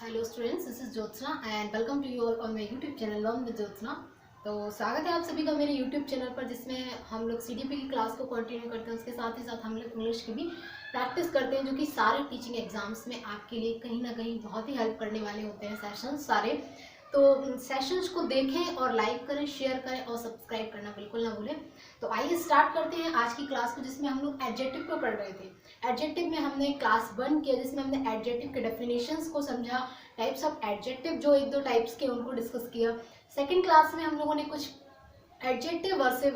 Hello students, this is Jyotsna and welcome to you all on my YouTube channel learn with Jyotsna. तो स्वागत है आप सभी का मेरे यूट्यूब चैनल पर, जिसमें हम लोग सीडीपी की क्लास को कंटिन्यू करते हैं। उसके साथ ही साथ हम लोग इंग्लिश की भी प्रैक्टिस करते हैं, जो कि सारे टीचिंग एग्जाम्स में आपके लिए कहीं ना कहीं बहुत ही हेल्प करने वाले होते हैं सेशंस सारे। तो सेशंस को देखें और लाइक करें, शेयर करें और सब्सक्राइब करना बिल्कुल ना भूलें। तो आइए स्टार्ट करते हैं आज की क्लास को, जिसमें हम लोग एडजेक्टिव को पढ़ रहे थे। एडजेक्टिव में हमने क्लास 1 किया, जिसमें हमने एडजेक्टिव के डेफिनेशंस को समझा, टाइप्स ऑफ एडजेक्टिव जो एक दो टाइप्स के उनको डिस्कस किया। सेकंड क्लास में हम लोगों ने कुछ एडजेक्टिव वर्सेस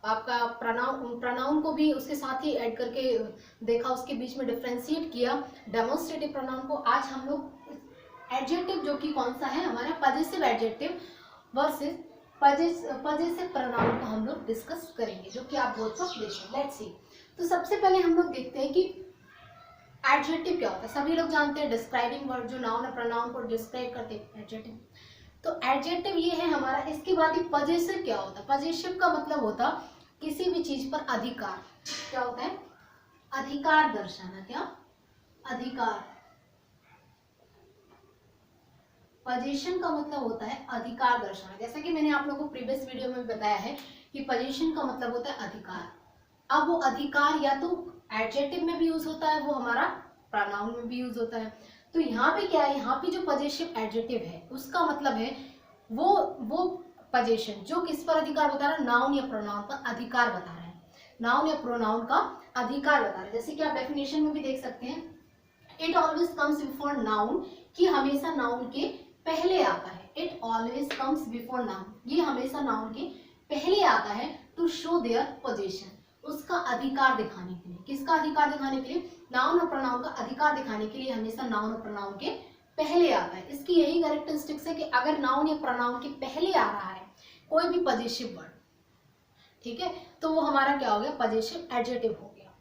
आपका प्रोनाउन को भी उसके साथ ही ऐड करके देखा, उसके बीच में डिफ्रेंशिएट किया डेमोन्स्ट्रेटिव प्रोनाउन को। आज हम लोग एडजेक्टिव जो कि कौन सा है हमारा possessive adjective versus possessive pronoun को हम लोग डिस्कस करेंगे, जो कि आप बोथ को देखें। Let's see. तो सबसे पहले हम लोग देखते हैं कि एडजेक्टिव क्या होता है। सभी लोग जानते हैं डिस्क्राइबिंग वर्ड, जो नाउन और प्रोनाउन को डिस्क्राइब करते हैं, एडजेक्टिव। तो एडजेक्टिव ये है हमारा। इसके बाद ही पजेसिव क्या होता है। पजेसिव का मतलब होता किसी भी चीज पर अधिकार। क्या होता है? अधिकार दर्शाना। क्या? अधिकार। पजेशन का मतलब होता है अधिकार दर्शाना। जैसा कि मैंने आप लोगों को प्रीवियस वीडियो में बताया है कि पजेशन का मतलब होता है अधिकार। अब वो अधिकार या तो एडजेक्टिव में भी यूज होता है, वो हमारा प्रोनाउन में भी यूज होता है। तो यहाँ पे क्या है, यहाँ पे जो पजेसिव एडजेक्टिव है उसका मतलब है वो पजेशन जो किस पर अधिकार बता रहा है, नाउन या प्रोनाउन पर अधिकार बता रहा है। नाउन या प्रोनाउन का अधिकार बता रहा है। जैसे कि आप डेफिनेशन में भी देख सकते हैं, it always comes before noun, कि हमेशा नाउन के पहले आता है। It always comes before noun, ये हमेशा नाउन के पहले आता है। टू शो देयर पोजीशन, उसका अधिकार दिखाने के लिए। किसका अधिकार दिखाने के लिए? नाउन और प्रोनाउन का अधिकार दिखाने के लिए हमेशा नाउन और प्रोनाउन के पहले आता है। इसकी यही कैरेक्टरिस्टिक्स है कि अगर नाउन या प्रोनाउन के पहले आ रहा है कोई भी पजेसिव वर्ड, ठीक है, तो वो हमारा क्या हो गया? पजेसिव एडजेक्टिव हो गया।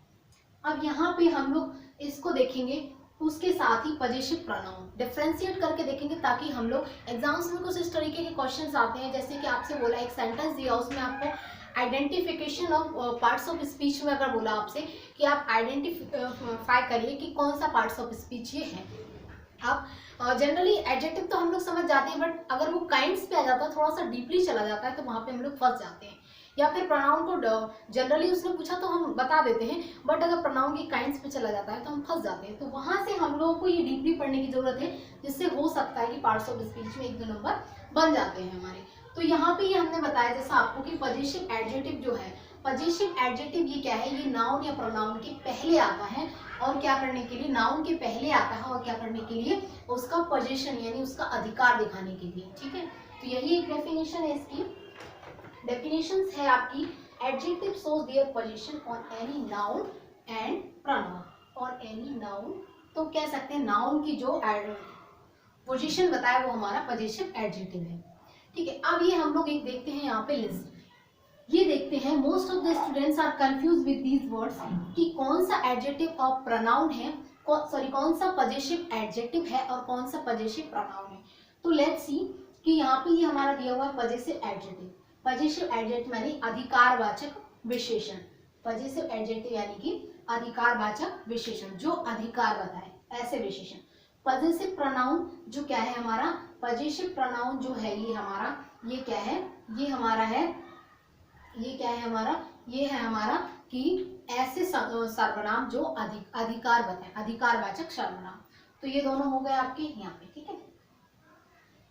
अब यहाँ पे हम लोग इसको देखेंगे, उसके साथ ही पजेसिव प्रोनाउन डिफरेंशिएट करके देखेंगे, ताकि हम लोग एग्जाम्स में कुछ इस तरीके के क्वेश्चंस आते हैं। जैसे कि आपसे बोला, एक सेंटेंस दिया, उसमें आपको identification of parts of speech में अगर बोला आपसे कि आप आइडेंटिफाई करिए कि कौन सा पार्ट्स ऑफ स्पीच ये है। अब जनरली एडजेक्टिव तो हम लोग समझ जाते हैं, बट अगर वो काइंड्स पे आ जाता है, थोड़ा सा डीपली चला जाता है, तो वहाँ पे हम लोग फंस जाते हैं। या फिर प्रोनाउन को जनरली उसने पूछा तो हम बता देते हैं, बट अगर प्रोनाउन की काइंड्स पे चला जाता है तो हम फंस जाते हैं। तो वहाँ से हम लोगों को ये डीपली पढ़ने की जरूरत है, जिससे हो सकता है कि पार्ट्स ऑफ स्पीच में एक दो नंबर बन जाते हैं हमारे। तो यहाँ पे ये हमने बताया जैसा आपको कि पजेसिव एडजेक्टिव जो है, पजेसिव एडजेक्टिव ये क्या है? ये नाउन या प्रोनाउन के पहले आता है। और क्या करने के लिए? नाउन के पहले आता है और क्या करने के लिए? उसका पोजीशन यानी उसका अधिकार दिखाने के लिए। ठीक है, तो यही एक डेफिनेशन है इसकी। डेफिनेशंस है आपकी, adjective shows their position on any noun and pronoun. और एनी नाउन तो कह सकते हैं नाउन की जो पोजीशन बताया वो हमारा पजेसिव एडजेक्टिव है। ठीक है, अब ये हम लोग एक देखते हैं यहाँ पे लिस्ट। ये देखते हैं, most of the students are confuse with these words, कि कौन सा एडजेक्टिव ऑफ प्रोनाउन है, कौन सा पजेसिव एडजेक्टिव है और कौन सा पजेसिव प्रोनाउन है। तो लेट्स सी कि यहाँ पे ये हमारा दिया हुआ है पजेसिव एडजेक्टिव। पजेसिव एडजेक्टिव यानी अधिकारवाचक विशेषण। पजेसिव एडजेक्टिव यानी कि अधिकारवाचक विशेषण, जो अधिकार बताए, ऐसे विशेषण। पजेसिव प्रोनाउन जो क्या है हमारा? पजेसिव प्रोनाउन जो है ये हमारा, ये क्या है? ये हमारा है, ये क्या है हमारा? ये है हमारा कि ऐसे सर्वनाम जो अधिकार बताए, अधिकारवाचक सर्वनाम। तो ये दोनों हो गए आपके यहाँ पे। ठीक है,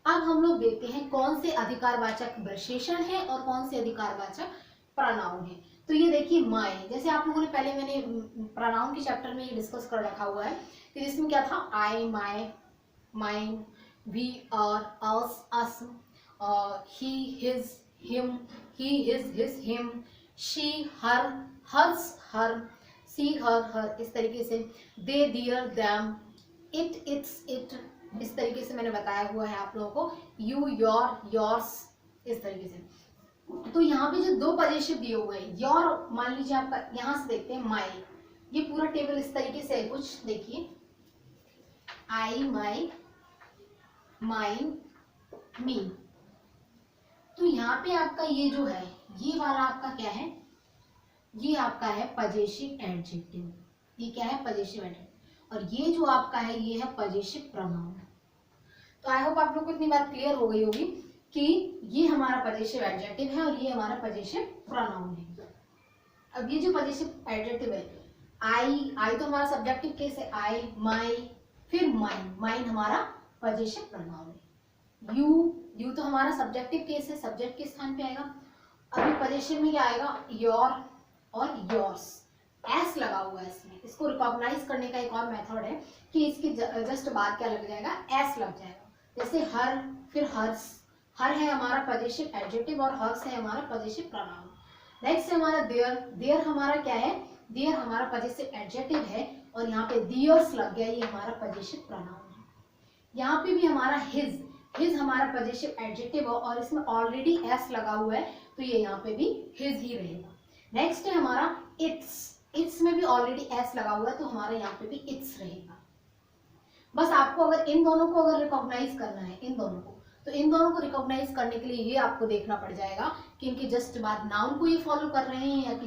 अब हम लोग देखते हैं कौन से अधिकारवाचक विशेषण है और कौन से अधिकारवाचक प्रोनाउन है। तो ये देखिए, माय, जैसे आप लोगों ने पहले मैंने प्रोनाउन के चैप्टर में ये डिस्कस कर रखा हुआ है कि जिसमें क्या था? I, my, mine, we, our, us, us, he, his, him, he, his, him, she, her, hers, her, she, her, इस तरीके से they, their, them, it, its, it, इस तरीके से मैंने बताया हुआ है आप लोगों को। you, your, yours, इस तरीके से। तो यहाँ पे जो दो पजेसिव दिए हुए हैं, your मान लीजिए आपका, यहाँ से देखते हैं my, ये पूरा टेबल इस तरीके से है कुछ, देखिए I, my, mine, me। तो यहाँ पे आपका ये जो है, ये वाला आपका क्या है? ये आपका है पजेसिव एडजेक्टिव। ये क्या है? Possessive adjective. और ये जो आपका है ये है पजेसिव प्रोनाउन। तो आई होप आप लोग को इतनी बात क्लियर हो गई होगी कि ये हमारा पजेसिव एडजेक्टिव है और ये हमारा पजेसिव प्रोनाउन है। अब ये जो पजेसिव एडजेक्टिव है, आई तो हमारा सब्जेक्टिव केस है, आई, माई, फिर माइन, माइन हमारा पजेसिव प्रोनाउन है। यू तो हमारा सब्जेक्टिव केस है, सब्जेक्ट के स्थान पे आएगा। अभी पजेसिव में क्या आएगा, योर और योर्स, एस लगा हुआ है इसमें। इसको रिकॉग्नाइज करने का एक और मेथड है कि इसके जस्ट बाद क्या लग जाएगा, एस लग जाएगा। जैसे हर, फिर हर्स, हर है हमारा पजेसिव एडजेक्टिव और हर्स है हमारा पजेसिव प्रोनाउन। नेक्स्ट है हमारा देयर, देयर हमारा क्या है, देयर हमारा पजेसिव एडजेक्टिव है और यहाँ पे दियर्स लग गया, ये हमारा पजेसिव प्रोनाउन है। यहाँ पे भी हमारा हिज, हिज हमारा पजेसिव एडजेक्टिव है और इसमें ऑलरेडी एस लगा हुआ है तो ये यहाँ पे भी हिज ही रहेगा। नेक्स्ट है हमारा इट्स, इट्स में भी ऑलरेडी एस लगा हुआ है तो हमारा यहाँ पे भी इट्स रहेगा। बस आपको अगर इन दोनों को अगर रिकॉग्नाइज करना है, इन दोनों को, तो इन दोनों को रिकॉग्नाइज करने के लिए ये आपको देखना पड़ जाएगा कि इनके जस्ट बाद नाउन को ये फॉलो कर रहे हैं या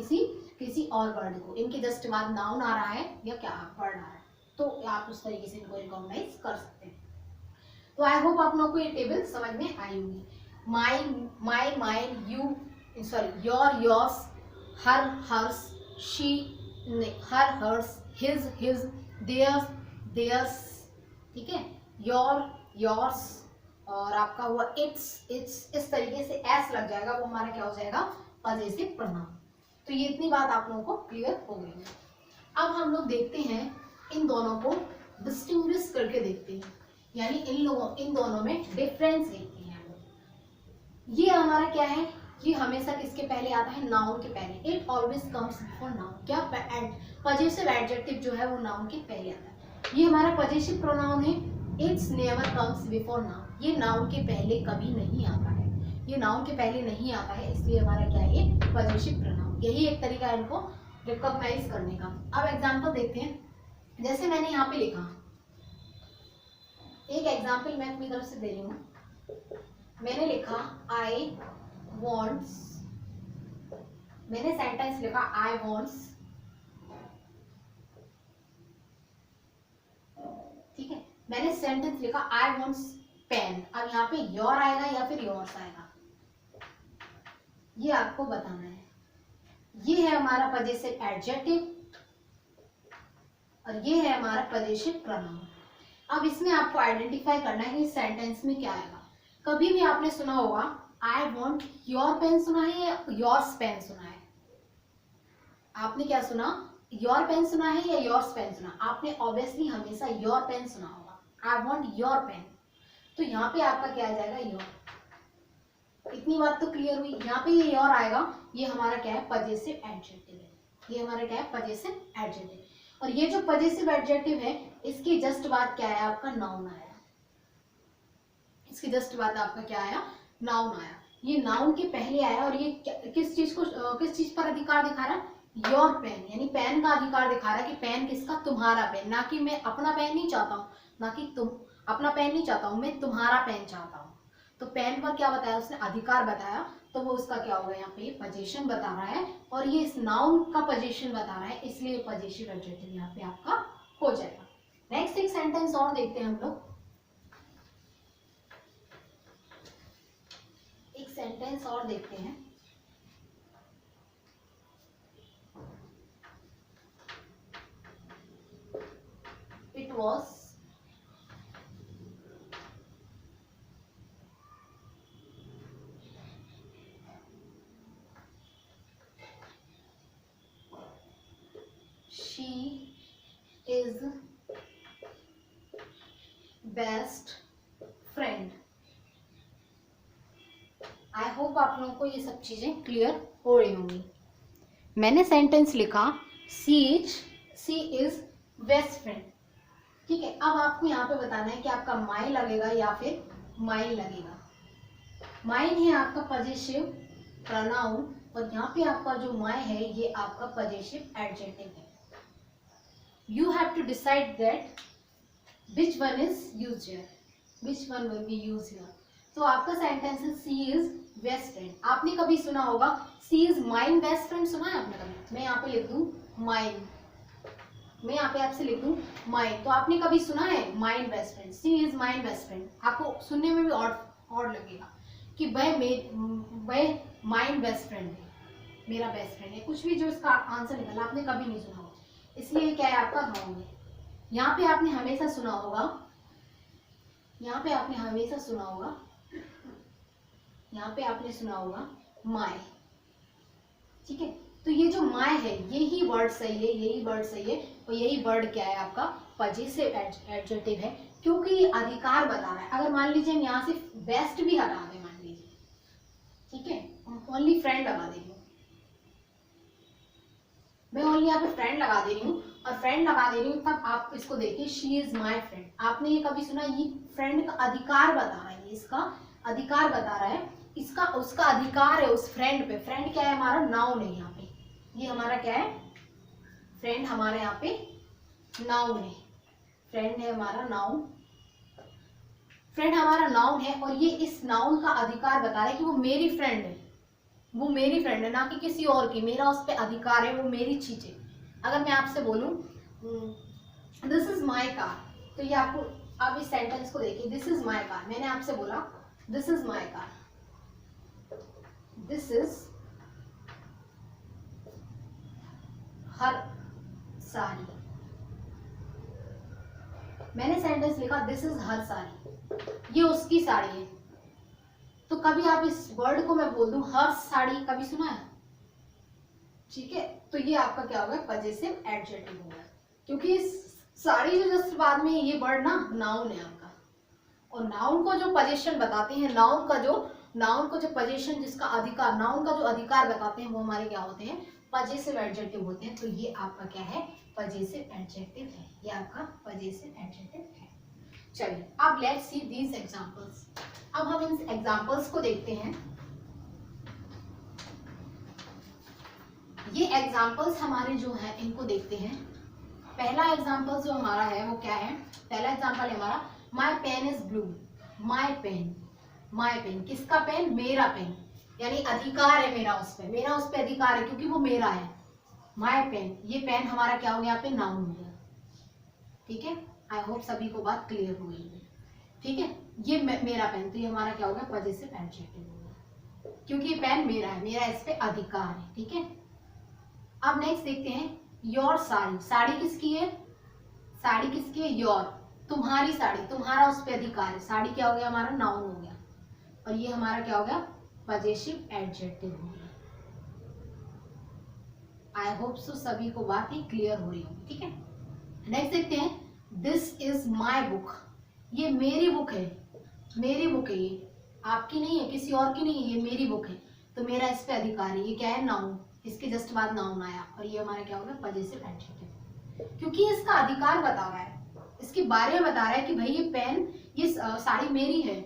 किसी और वर्ड को। इनके जस्ट बाद नाउन आ रहा है या क्या वर्ड आ रहा है, तो आप उस तरीके से इनको रिकॉग्नाइज कर सकते हैं। तो आई होप आप लोगों को ये टेबल समझ में आई होगी। My, mine, you, sorry, your, yours, her, hers, she, her, hers, his, theirs, theirs, ठीक है, योर, योर्स, और आपका हुआ इट्स, इस तरीके से एस लग जाएगा, वो हमारा क्या हो जाएगा, पजेसिव प्रोनाउन। तो ये इतनी बात आप लोगों को क्लियर हो गई है। अब हम लोग देखते हैं इन दोनों को डिस्टिंग्विश करके देखते हैं, यानी इन दोनों में डिफरेंस देखते हैं हम लोग। ये हमारा क्या है, ये हमेशा किसके पहले आता है, नाउन के पहले। It always comes before noun. क्या, पजेसिव एडजेक्टिव जो है वो नाउन के पहले आता है। ये हमारा पजेसिव प्रोनाउन है, it's never comes before noun. ये नाउन के पहले कभी नहीं आता है, ये नाउन के पहले नहीं आता है, इसलिए हमारा क्या है, ये पजेसिव प्रोनाउन। यही एक तरीका है इनको रिकॉग्नाइज करने का। अब एग्जांपल देखते हैं, जैसे मैंने यहाँ पे लिखा, एक एग्जांपल मैं अपनी तरफ से दे रही हूँ। मैंने लिखा आई वॉन्ट्स, मैंने सेंटेंस लिखा आई वॉन्ट्स, ठीक है, मैंने सेंटेंस लिखा आई वॉन्ट्स पेन। अब यहाँ पे योर आएगा या फिर योर्स आएगा, ये आपको बताना है। ये है हमारा पजेसिव एडजेक्टिव और ये है हमारा पजेसिव प्रोनाउन। अब इसमें आपको आइडेंटिफाई करना है कि इस सेंटेंस में क्या आएगा। कभी भी आपने सुना होगा आई वॉन्ट योर पेन सुना है या योर्स पेन सुना है? आपने क्या सुना, योर पेन सुना है या योर्स पेन सुना? आपने ऑब्वियसली हमेशा योर पेन सुना होगा। आई वॉन्ट योर पेन, तो यहाँ पे आपका क्या आ जाएगा, योर। इतनी बात तो क्लियर हुई। यहाँ पे ये योर आएगा, ये हमारा क्या है, पजेसिव एडजेक्टिव है। ये हमारा क्या है, पजेसिव एडजेक्टिव। और ये जो पजेसिव एडजेक्टिव है, इसकी जस्ट बाद क्या है, आपका नाउन आया। इसकी जस्ट बाद आपका क्या आया, नाउन आया। ये नाउन के पहले आया और ये किस चीज पर अधिकार दिखा रहा है, योर पेन, यानी पेन का अधिकार दिखा रहा है कि पेन किसका, तुम्हारा पेन। ना कि मैं अपना पेन नहीं चाहता हूँ, ना कि तुम अपना पेन नहीं चाहता हूँ, मैं तुम्हारा पेन चाहता हूँ। तो पेन पर क्या बताया उसने, अधिकार बताया, तो वो उसका क्या होगा, यहाँ पे पोजीशन बता रहा है और ये इस नाउन का पोजीशन बता रहा है, इसलिए पोजीशन एडजेक्टिव यहाँ पे आपका हो जाएगा। नेक्स्ट एक सेंटेंस और देखते हैं हम लोग। एक सेंटेंस और देखते हैं। It was she is best friend। I hope आप लोगों को ये सब चीजें क्लियर हो रही होंगी। मैंने सेंटेंस लिखा सी इज बेस्ट फ्रेंड, ठीक है। अब आपको यहाँ पे बताना है कि आपका माई लगेगा या फिर माइन लगेगा। माइन है आपका पजेसिव प्रोनाउन और यहाँ पे आपका जो माई है ये आपका पजेसिव एडजेक्टिव है। You have to decide that which one is used here, which one will be used here। तो आपका सेंटेंस है she is best friend। आपने कभी सुना होगा she is mine best friend, सुना है आपने कभी? मैं यहाँ पे लिख दूँ mine, मैं यहाँ पे आपसे लिख दूं माई, तो आपने कभी सुना है my best friend, she is my best friend, आपको सुनने में भी ऑड लगेगा कि वह माई बेस्ट फ्रेंड है, मेरा बेस्ट फ्रेंड है, कुछ भी जो इसका आंसर निकला आपने कभी नहीं सुना होगा, इसलिए क्या है आपका रॉन्ग है। यहाँ पे आपने हमेशा सुना होगा, यहाँ पे आपने हमेशा सुना होगा, यहाँ पे आपने सुना होगा माय, ठीक है। तो ये जो माय है यही वर्ड सही है, यही वर्ड सही है, और यही वर्ड क्या है आपका पजेसिव एडजेक्टिव है, क्योंकि ये अधिकार बता रहा है। अगर मान लीजिए हम यहाँ से बेस्ट भी हटा दें, मान लीजिए, ठीक है, ओनली फ्रेंड लगा दे रही हूँ, मैं ओनली यहाँ पे फ्रेंड लगा दे रही हूँ, और फ्रेंड लगा दे रही हूँ, तब आप इसको देखिए शी इज माई फ्रेंड, आपने ये कभी सुना? ये फ्रेंड का अधिकार बता रहा है, इसका अधिकार बता रहा है, इसका उसका अधिकार है उस फ्रेंड पे। फ्रेंड क्या है हमारा? नाउन है यहाँ पे, ये हमारा क्या है? फ्रेंड हमारे यहाँ पे नाउन है, फ्रेंड है हमारा नाउन, फ्रेंड हमारा नाउन है, और ये इस नाउन का अधिकार बता रहा है कि वो मेरी फ्रेंड है, वो मेरी फ्रेंड है, ना कि किसी और की, मेरा उस पर अधिकार है, वो मेरी चीज है। अगर मैं आपसे बोलूं दिस इज माई कार, तो ये आपको, आप इस सेंटेंस को देखिए, दिस इज माई कार, मैंने आपसे बोला this is my car, this is her sari, मैंने सेंटेंस लिखा दिस इज हर साड़ी, ये उसकी साड़ी है। तो कभी आप इस वर्ड को मैं बोल दूं हर साड़ी, कभी सुना है? ठीक है, तो ये आपका क्या होगा? पजेसिव एडजेक्टिव होगा, क्योंकि साड़ी जो जस्ट बाद में ये वर्ड ना नाउन है आपका, और नाउन को जो पोजीशन बताते हैं, नाउन को जो पोजीशन, जिसका अधिकार, नाउन का जो अधिकार बताते हैं, वो हमारे क्या होते हैं? पजेसिव एडजेक्टिव होते हैं। तो ये आपका क्या है? पजेसिव एडजेक्टिव है, ये आपका पजेसिव एडजेक्टिव है। चलिए अब लेट्स सी दीज एग्जांपल्स, अब हम इन एग्जांपल्स को देखते हैं। ये एग्जांपल्स हमारे जो है इनको देखते हैं। पहला एग्जांपल जो हमारा है वो क्या है? पहला एग्जांपल है हमारा my pen is blue, my pen, my pen, किसका पेन? मेरा पेन, यानी अधिकार है मेरा उस पे, मेरा उस पे अधिकार है क्योंकि वो मेरा है। माय पेन, ये पेन हमारा क्या हो गया? यहाँ पे नाउन हो गया, ठीक है। आई होप सभी को बात क्लियर हो गई है, ठीक है। ये मेरा पेन, तो ये हमारा क्या हो गया? पजेसिव एडजेक्टिव हो गया, क्योंकि ये पेन मेरा है, मेरा इस पे अधिकार है, ठीक है। अब नेक्स्ट देखते हैं योर साड़ी, साड़ी किसकी है? साड़ी किसकी है? योर, तुम्हारी साड़ी, तुम्हारा उस पे अधिकार है, साड़ी क्या हो गया? हमारा नाउन हो गया, और ये हमारा क्या हो गया? पजेसिव एडजेक्टिव हो गया। आई होप सो सभी को बात ही क्लियर हो रही होगी, ठीक है। नेक्स्ट देखते हैं दिस इज माई बुक, ये मेरी बुक है, मेरी बुक है, ये आपकी नहीं है, किसी और की नहीं है, ये मेरी बुक है, तो मेरा इस पे अधिकार है, ये क्या है? नाउन, इसके जस्ट बाद नाउन आया, और ये हमारा क्या होगा? पजेसिव एडजेक्टिव, क्योंकि इसका अधिकार बता रहा है, इसके बारे में बता रहा है कि भाई ये पेन, ये साड़ी मेरी है।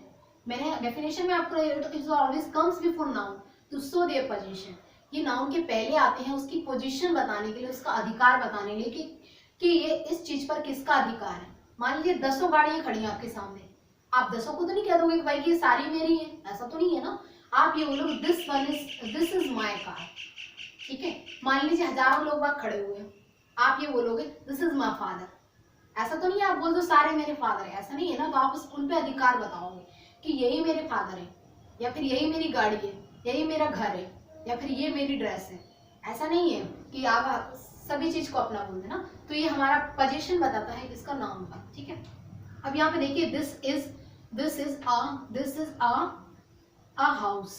मैंने डेफिनेशन में आपको it always comes before noun to show their position, ये नाउन के पहले आते हैं उसकी पोजीशन बताने के लिए, उसका अधिकार बताने के लिए कि ये इस चीज पर किसका अधिकार है। मान लीजिए 10 गाड़ियां खड़ी हैं आपके सामने, आप 10 को तो नहीं कह दोगे कि भाई ये सारी मेरी है, ऐसा तो नहीं है ना। आप ये बोलोगे दिस इज माई कार, ठीक है। मान लीजिए हजारों लोग वहां खड़े हुए हैं, आप ये बोलोगे दिस इज माई फादर, ऐसा तो नहीं है आप बोल दो सारे मेरे फादर है, ऐसा नहीं है ना। तो आप उन पे अधिकार बताओगे कि यही मेरे फादर है, या फिर यही मेरी गाड़ी है, यही मेरा घर है, या फिर ये मेरी ड्रेस है, ऐसा नहीं है कि आप सभी चीज को अपना बोल देना। तो ये हमारा पोजीशन बताता है किसका? नाउन का, ठीक है। अब यहाँ पे देखिए दिस इज अ हाउस,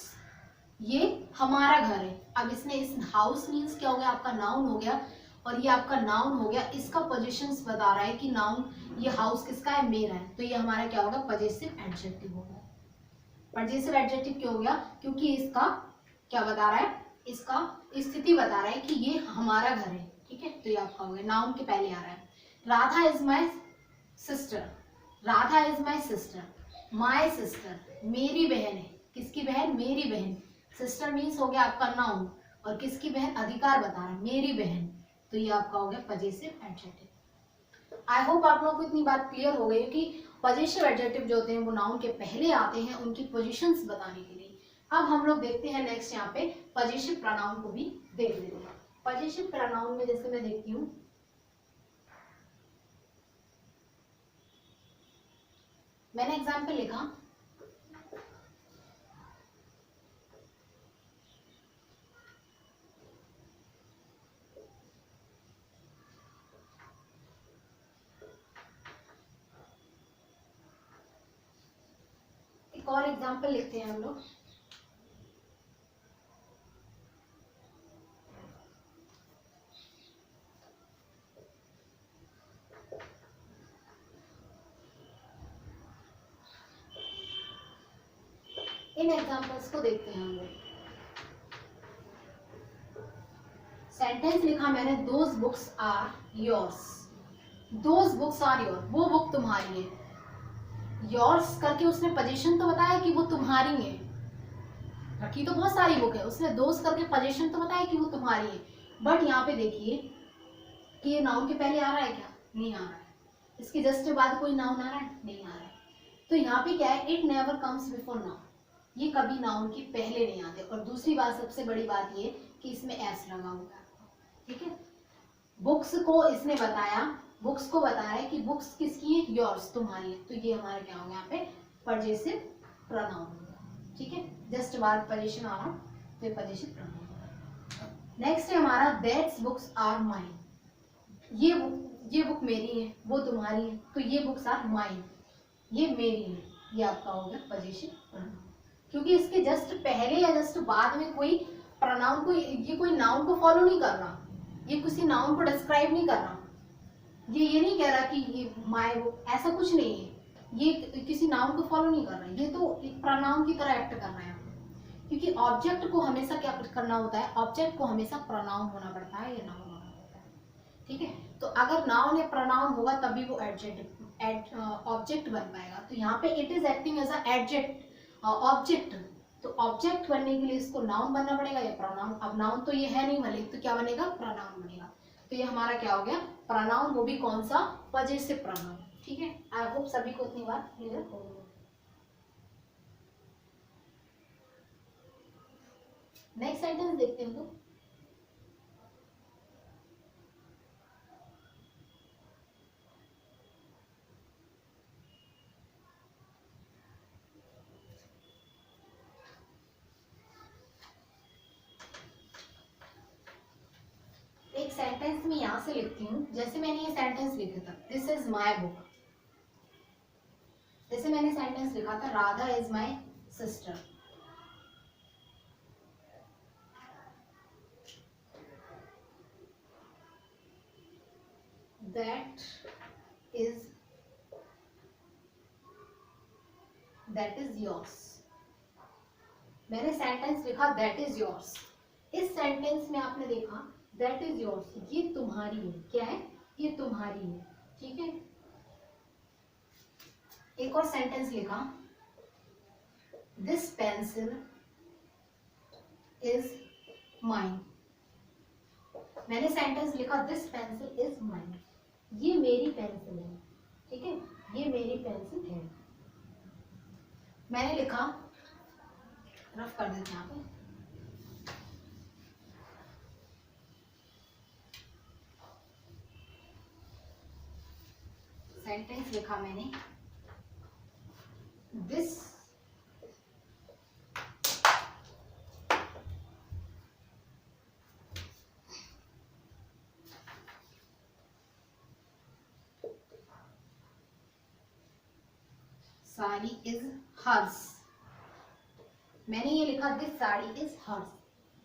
ये हमारा घर है। अब इसने इस हाउस मीन्स क्या हो गया? आपका नाउन हो गया, और ये आपका नाउन हो गया, इसका पोजीशंस बता रहा है कि नाउन, ये हाउस किसका है? मेरा है, तो ये हमारा क्या होगा? पजेसिव एडजेक्टिव होगा। पजेसिव एडजेक्टिव क्यों हो गया? क्योंकि इसका क्या बता रहा है? इसका स्थिति बता रहा है कि ये हमारा घर है, ठीक है। तो ये आपका हो गया, नाउन के पहले आ रहा है। Radha is my sister, Radha is my sister, my sister, मेरी बहन है, किसकी बहन? मेरी बहन। सिस्टर मीन्स हो गया आपका नाउन, और किसकी बहन? अधिकार बता रहा है, मेरी बहन, तो ये आपका हो गया पजेसिव एडजेक्टिव। आई होप आप लोगों को इतनी बात क्लियर हो गई कि पजेसिव एडजेक्टिव जो होते हैं वो नाउन के पहले आते हैं उनकी पोजीशंस बताने के लिए। अब हम लोग देखते हैं नेक्स्ट यहाँ पे पजेसिव प्रोनाउन को भी देख लेते हैं। पजेसिव प्रोनाउन में जैसे मैं देखती हूँ मैंने एग्जाम्पल लिखा, एक और एग्जाम्पल लिखते हैं हम लोग। इन एग्जाम्पल्स को देखते हैं हम लोग। सेंटेंस लिखा मैंने, those books are yours. Those books are your, वो बुक तुम्हारी है। योर्स करके उसने पोजीशन तो बताया कि वो तुम्हारी है, रखी तो बहुत सारी बुक है, उसने दोज करके पोजीशन तो बताया कि वो तुम्हारी है। बट यहाँ पे देखिए कि ये नाउन के पहले आ रहा है क्या? नहीं आ रहा है। इसके जस्ट बाद कोई नाउन आ रहा है? नहीं आ रहा है। तो यहाँ पे क्या है, it never comes before noun, ये कभी नाउन के पहले नहीं आते। और दूसरी बात, सबसे बड़ी बात ये कि इसमें एस लगा हुआ है, ठीक है। बुक्स को इसने बताया, बुक्स को बताया कि बुक्स किसकी है? योर्स, तुम्हारी है। तो ये हमारा क्या होगा यहाँ पे? पजेसिव प्रोनाउन होगा, ठीक है। जस्ट बाद पोजीशन आ रहा, तो पोजेसिव प्रोनाउन होगा। नेक्स्ट है हमारा, दैट्स बुक्स आर माइन। ये बुक मेरी है, वो तुम्हारी है, तो ये बुक्स आर माइन, ये मेरी है। ये आपका हो गया पोजेसिव प्रोनाउन, क्योंकि इसके जस्ट पहले या जस्ट बाद में कोई प्रोनाउन को, ये कोई नाउन को फॉलो नहीं कर रहा, ये किसी नाउन को डिस्क्राइब नहीं कर रहा, ये नहीं कह रहा कि ये माय बुक, ऐसा कुछ नहीं है। ये किसी नाउन को फॉलो नहीं कर रहा है, ये तो एक प्रोनाउन की तरह एक्ट कर रहा है। क्योंकि ऑब्जेक्ट को हमेशा क्या करना होता है? ऑब्जेक्ट को हमेशा प्रोनाउन होना पड़ता है या नाउन होना पड़ता है, ठीक है। तो अगर नाउन या प्रोनाउन होगा तभी वो एडजेक्टिव ऑब्जेक्ट बन पाएगा। तो यहाँ पे it is acting as a object, तो ऑब्जेक्ट बनने के लिए इसको नाउन बनना पड़ेगा या प्रोनाउन। अब नाउन तो ये है नहीं वाले, तो क्या बनेगा? प्रोनाउन बनेगा। तो ये हमारा क्या हो गया? प्रोनाउन, वो भी कौन सा? पजेसिव प्रोनाउन, ठीक है। आई होप सभी को इतनी बात क्लियर हो गई। नेक्स्ट सेंटेंस देखते हैं तो, एक सेंटेंस में यहां से लिखती हूँ। जैसे मैंने ये सेंटेंस लिखा था, दिस इज माई बुक। जैसे मैंने सेंटेंस लिखा था, Radha is my sister. That is yours. मैंने सेंटेंस लिखा दैट इज योर्स। इस सेंटेंस में आपने देखा दैट इज योर्स, ये तुम्हारी है। क्या है? ये तुम्हारी है, ठीक है। एक और सेंटेंस लिखा, दिस पेंसिल इज माइन। मैंने सेंटेंस लिखा, दिस पेंसिल इज माइन, ये मेरी पेंसिल है, ठीक है, ये मेरी पेंसिल है। मैंने लिखा, रफ कर देते हैं यहाँ पे, सेंटेंस लिखा मैंने, दिस साड़ी इज हर्स। मैंने ये लिखा, दिस साड़ी इज हर्स,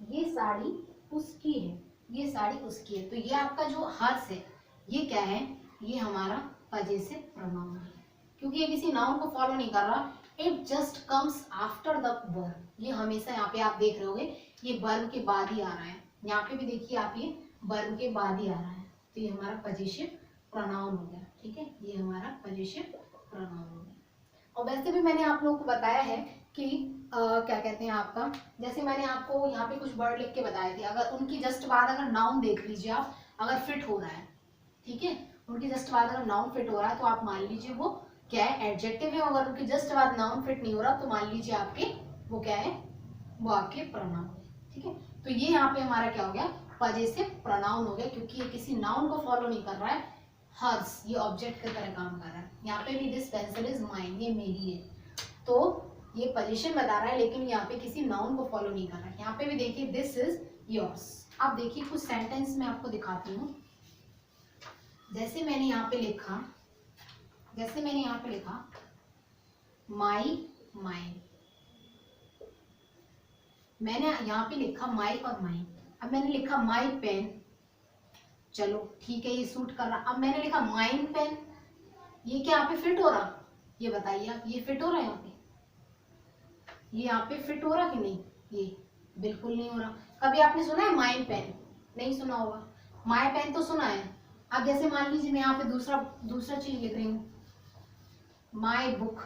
ये साड़ी उसकी है, ये साड़ी उसकी है। तो ये आपका जो हर्स है, ये क्या है? ये हमारा पजेसिव प्रोनाउन है, क्योंकि ये किसी नाउन को फॉलो नहीं कर रहा। It just comes after the verb. ये हमेशा यहाँ पे आप देख रहे होगे, ये वर्ब के बाद ही आ रहा है। यहाँ पे भी देखिए आप, ये वर्ब के बाद ही आ रहा है। तो ये हमारा पजेसिव प्रोनाउन हो गया, ठीक है, ये हमारा पजेसिव प्रोनाउन हो गया। और वैसे भी मैंने आप लोगों को बताया है कि क्या कहते हैं आपका, जैसे मैंने आपको यहाँ पे कुछ वर्ड लिख के बताए थे, अगर उनकी जस्ट बाद अगर नाउन देख लीजिए आप, अगर फिट हो रहा है, ठीक है, उनकी जस्ट बाद अगर नाउन फिट हो रहा है तो आप मान लीजिए वो क्या है? एडजेक्टिव है। अगर उनकी जस्ट बाद नाउन फिट नहीं हो रहा तो मान लीजिए आपके वो क्या है? वो आपके प्रोनाउन है, ठीक है। तो ये यहाँ पे हमारा क्या हो गया? पजेसिव प्रोनाउन हो गया, क्योंकि ये किसी नाउन को फॉलो नहीं कर रहा है, हर्स, ये ऑब्जेक्ट की तरह काम कर रहा है। यहाँ पे भी दिस पेंसिल इज माइन, ये मेरी है, तो ये पोजीशन बता रहा है, लेकिन यहाँ पे किसी नाउन को फॉलो नहीं कर रहा है। यहाँ पे भी देखिए दिस इज योर्स। अब देखिए कुछ सेंटेंस में आपको दिखाती हूँ। जैसे मैंने यहाँ पे लिखा माई माइन, मैंने यहाँ पे लिखा माई और माइन। अब मैंने लिखा माई पेन, चलो ठीक है ये सूट कर रहा। अब मैंने लिखा माइन पेन, ये क्या यहाँ पे फिट हो रहा? ये बताइए आप, ये फिट हो रहा है यहाँ पे? ये यहाँ पे फिट हो रहा कि नहीं? ये बिल्कुल नहीं हो रहा। कभी आपने सुना है माइन पेन? नहीं सुना होगा। माई पेन तो सुना है। अब जैसे मान लीजिए मैं यहाँ पे दूसरा चीज लिख रही हूँ, माई बुक।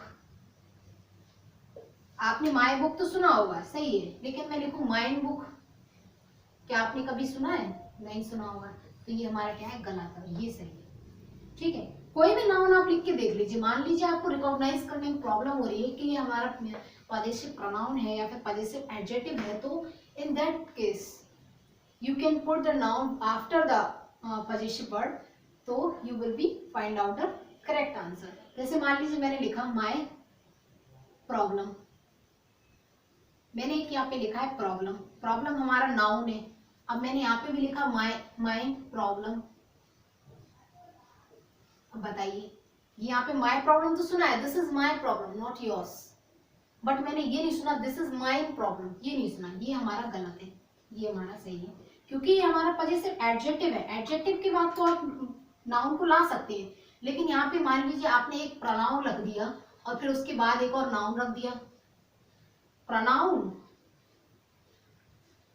आपने माई बुक तो सुना होगा, सही है, लेकिन मैं लिखूं माइन बुक, क्या आपने कभी सुना है? नहीं सुना होगा। तो ये हमारा क्या है? गलत है, ये सही है। ठीक है, कोई भी नाउन आप लिख के देख लीजिए। मान लीजिए आपको रिकॉग्नाइज करने में प्रॉब्लम हो रही है कि ये हमारा पजेसिव प्रोनाउन है या फिर पजेसिव एडजेक्टिव है, तो in that case you can put the noun after the possessive word, तो you will be find out the correct answer. जैसे मान लीजिए मैंने लिखा माई प्रॉब्लम, मैंने एक यहाँ पे लिखा है प्रॉब्लम, प्रॉब्लम हमारा नाउन है। अब मैंने यहाँ पे भी लिखा माई प्रॉब्लम। अब बताइए, यहाँ पे माई प्रॉब्लम तो सुना है, this is my problem not yours, but मैंने ये नहीं सुना दिस इज माई प्रॉब्लम, ये नहीं सुना, ये हमारा गलत है, ये हमारा सही है, क्योंकि ये हमारा पजेसिव एडजेक्टिव है। एडजेक्टिव के बाद तो आप नाउन को ला सकते हैं, लेकिन यहाँ पे मान लीजिए आपने एक प्रोनाउन रख दिया और फिर उसके बाद एक और नाउन रख दिया। प्रोनाउन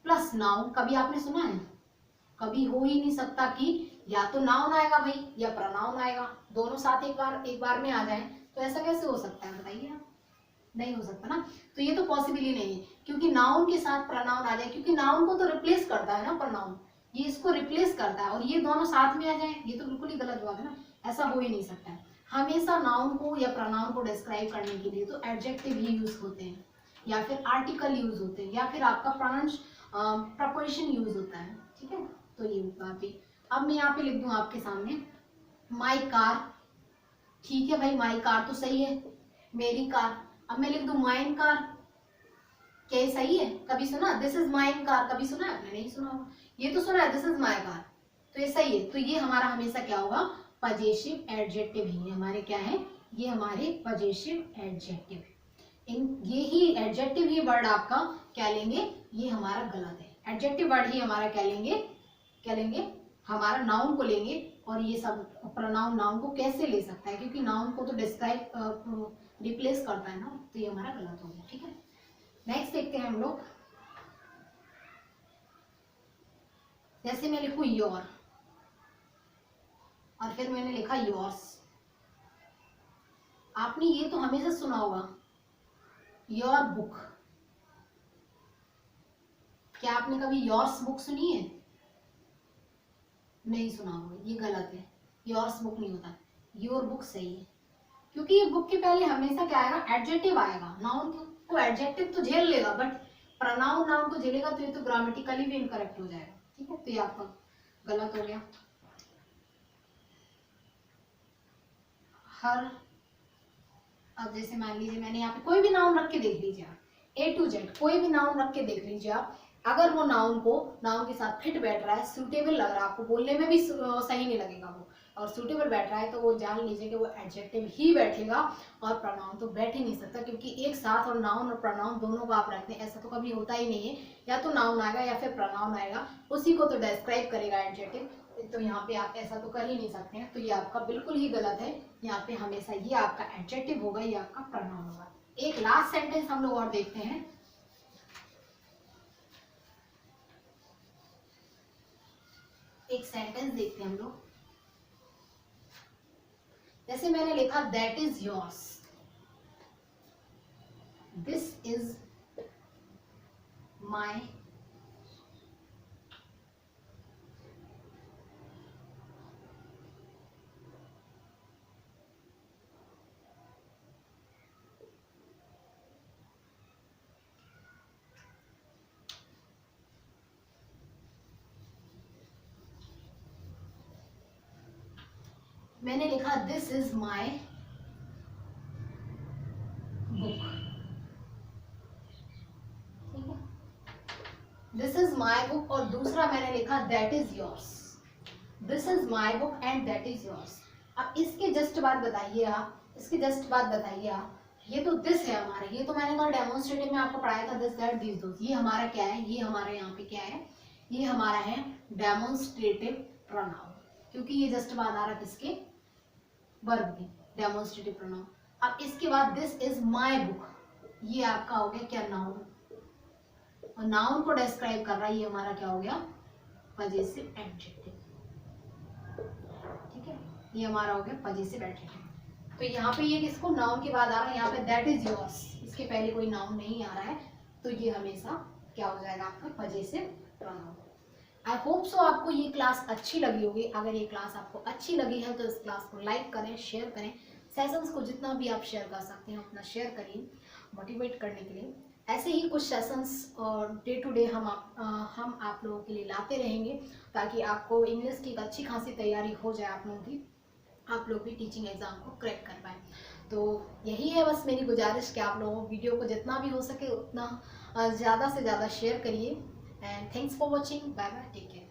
प्लस नाउन कभी आपने सुना है? कभी हो ही नहीं सकता कि या तो नाउन आएगा भाई या प्रोनाउन आएगा, दोनों साथ एक बार में आ जाए, तो ऐसा कैसे हो सकता है बताइए आप? नहीं हो सकता ना। तो ये तो पॉसिबल ही नहीं है, क्योंकि नाउन के साथ प्रोनाउन आ जाए, क्योंकि नाउन को तो रिप्लेस करता है ना प्रोनाउन, ये इसको रिप्लेस करता है, और ये दोनों साथ में आ जाए, ये तो बिल्कुल ही गलत बात है ना, ऐसा हो ही नहीं सकता है। हमेशा नाउन को या प्रोनाउन को डिस्क्राइब करने के लिए तो एडजेक्टिव ही यूज होते हैं, या फिर आर्टिकल यूज होते हैं, या फिर आपका प्रपोजिशन यूज होता है। ठीक है, तो ये बात भी। अब मैं यहाँ पे लिख दूं आपके सामने माई कार, ठीक है भाई, माई कार तो सही है, मेरी कार। अब मैं लिख दूं माइन कार, क्या ये सही है? कभी सुना दिस इज माइन कार? कभी सुना है आपने? नहीं सुना होगा। ये तो सुना है दिस इज माई कार, तो ये सही है। तो ये हमारा हमेशा क्या होगा? पजेसिव एडजेक्टिव ही हमारे क्या है? ये हमारे पजेसिव एडजेक्टिव है। ये ही एडजेक्टिव ही वर्ड आपका क्या लेंगे? ये हमारा गलत है। एडजेक्टिव वर्ड ही हमारा क्या लेंगे? क्या लेंगे? हमारा नाउन को लेंगे, और ये सब प्रोनाउन नाउन को कैसे ले सकता है? क्योंकि नाउन को तो डिस्क्राइब रिप्लेस करता है ना, तो ये हमारा गलत हो गया। ठीक है, नेक्स्ट देखते हैं हम लोग। जैसे मैं लिखूं योर और फिर मैंने लिखा योर्स, आपने ये तो हमेशा सुना होगा योर बुक, क्या आपने कभी योर्स बुक सुनी है? नहीं सुना होगा, ये गलत है, योर्स बुक नहीं होता, योर बुक सही है, क्योंकि ये बुक के पहले हमेशा क्या आएगा? एडजेक्टिव आएगा। नाउन को एडजेक्टिव तो झेल लेगा, बट प्रोनाउन नाउन को झेलेगा, तो ये तो ग्रामेटिकली भी इनकरेक्ट हो जाएगा। ठीक है, तो ये आपका गलत हो गया। हर, अब जैसे मान लीजिए मैंने यहाँ पे कोई भी नाउन रख के देख लीजिए आप, A to Z कोई भी नाउन रख के देख लीजिए आप, अगर वो नाउन के साथ फिट बैठ रहा है, सूटेबल लग रहा है, आपको बोलने में भी सही नहीं लगेगा वो, और सूटेबल बैठ रहा है, तो वो जान लीजिए कि वो एडजेक्टिव ही बैठेगा, और प्रोनाउन तो बैठ ही नहीं सकता, क्योंकि एक साथ और नाउन और प्रोनाउन दोनों को आप रखते हैं, ऐसा तो कभी होता ही नहीं है। या तो नाउन आएगा या फिर प्रोनाउन आएगा, उसी को तो डिस्क्राइब करेगा एडजेक्टिव, तो यहाँ पे आप ऐसा तो कर ही नहीं सकते हैं, तो ये आपका बिल्कुल ही गलत है। यहाँ पे हमेशा ये आपका एडजेक्टिव होगा, ये आपका प्रोनाउन होगा। एक लास्ट सेंटेंस हम लोग और देखते हैं। एक सेंटेंस देखते हैं हम लोग। जैसे मैंने लिखा that is yours, this is माई, मैंने लिखा दिस इज माई बुक, ठीक है, दिस इज माई बुक। और दूसरा मैंने लिखा that is yours, this is my book and that is yours. अब इसके जस्ट बाद बताइए आप, इसके जस्ट बाद बताइए आप, ये तो दिस है हमारा, ये तो मैंने कल डेमोन्स्ट्रेटिव में आपको पढ़ाया था, दिस दैट दिस दोस। ये हमारा क्या है, ये हमारे यहाँ पे क्या है, ये हमारा है डेमोन्स्ट्रेटिव प्रोनाउन, क्योंकि ये जस्ट बाद आ रहा किसके, वर्ब के, डेमोन्स्ट्रेटिव प्रोनाउन। अब इसके बाद दिस इज माई बुक, ये आपका हो गया क्या, नाउन, और नाउन को डिस्क्राइब कर रहा है, ये हमारा क्या हो गया, पजेसिव एडजेक्टिव, ठीक है, ये हमारा हो गया पजेसिव एडजेक्टिव। तो यहाँ पे ये किसको, नाउन के बाद आ रहा है, यहाँ पे दैट इज योर्स, इसके पहले कोई नाउन नहीं आ रहा है, तो ये हमेशा क्या हो जाएगा आपका possessive pronoun. I hope so आपको ये क्लास अच्छी लगी होगी। अगर ये क्लास आपको अच्छी लगी है तो इस क्लास को लाइक करें, शेयर करें, सेशंस को जितना भी आप शेयर कर सकते हैं उतना शेयर करिए मोटिवेट करने के लिए। ऐसे ही कुछ सेशंस और डे टू डे हम आप लोगों के लिए लाते रहेंगे, ताकि आपको इंग्लिश की एक अच्छी खासी तैयारी हो जाए आप लोगों की, आप लोग भी टीचिंग एग्ज़ाम को क्रैक कर पाएँ। तो यही है बस मेरी गुजारिश कि आप लोगों वीडियो को जितना भी हो सके उतना ज़्यादा से ज़्यादा शेयर करिए। And thanks for watching, bye bye, take care.